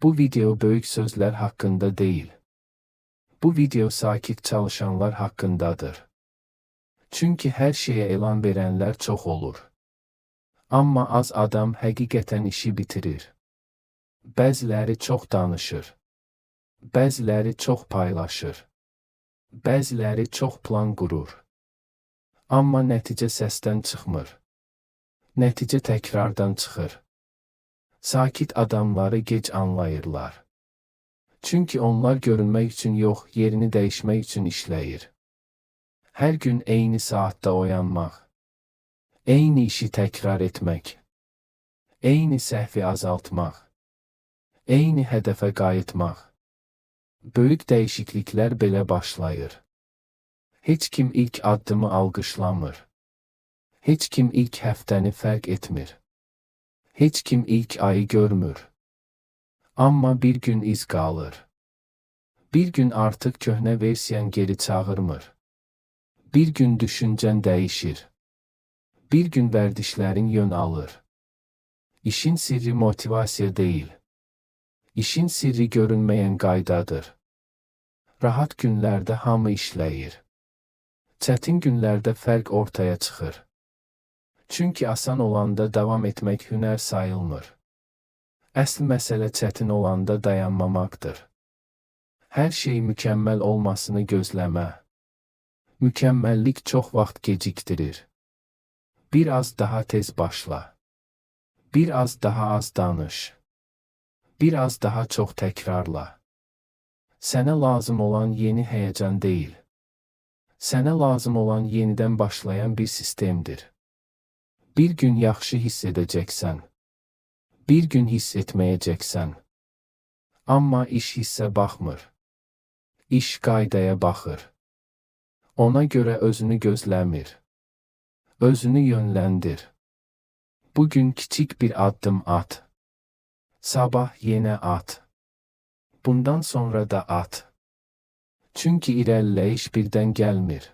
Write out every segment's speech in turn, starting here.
Bu video böyük sözler hakkında değil. Bu video sakit çalışanlar hakkındadır. Çünkü her şeye elan verenler çok olur. Amma az adam həqiqətən işi bitirir. Bəziləri çox danışır. Bəziləri çox paylaşır. Bəziləri çox plan qurur. Amma nəticə səsdən çıxmır. Nəticə təkrardan çıxır. Sakit adamları gec anlayırlar. Çünki onlar görünmək üçün yox, yerini dəyişmək üçün işləyir. Hər gün eyni saatda oyanmaq. Eyni işi təkrar etmək. Eyni səhvi azaltmaq. Eyni hədəfə qayıtmaq. Böyük dəyişikliklər belə başlayır. Heç kim ilk addımı alqışlamır. Heç kim ilk həftəni fərq etmir. Heç kim ilk ayı görmür. Amma bir gün iz qalır. Bir gün artıq köhnə versiyan geri çağırmır. Bir gün düşüncən dəyişir. Bir gün vərdişlərin yön alır. İşin sirri motivasiya deyil. İşin sirri görünməyən qaydadır. Rahat günlərdə hamı işləyir. Çətin günlərdə fərq ortaya çıxır. Çünki asan olanda davam etmək hünər sayılmır. Əsl məsələ çətin olanda dayanmamaqdır. Hər şey mükəmməl olmasını gözləmə. Mükəmməllik çox vaxt gecikdirir. Biraz daha tez başla. Biraz daha az danış. Biraz daha çox təkrarla. Sənə lazım olan yeni həyəcan deyil. Sənə lazım olan yenidən başlayan bir sistemdir. Bir gün yaxşı hiss edəcəksən. Bir gün hiss etməyəcəksən. Amma iş hissə baxmır. İş qaydaya baxır. Ona görə özünü gözləmir. Özünü yönləndir. Bugün kiçik bir addım at. Sabah yenə at. Bundan sonra da at. Çünki irəliləyiş birdən gəlmir.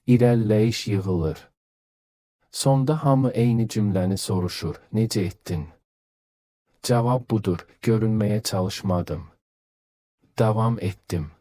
İrəliləyiş yığılır. Sonda hamı eyni cümləni soruşur. Necə etdin? Cavab budur. Görünməyə çalışmadım. Davam etdim.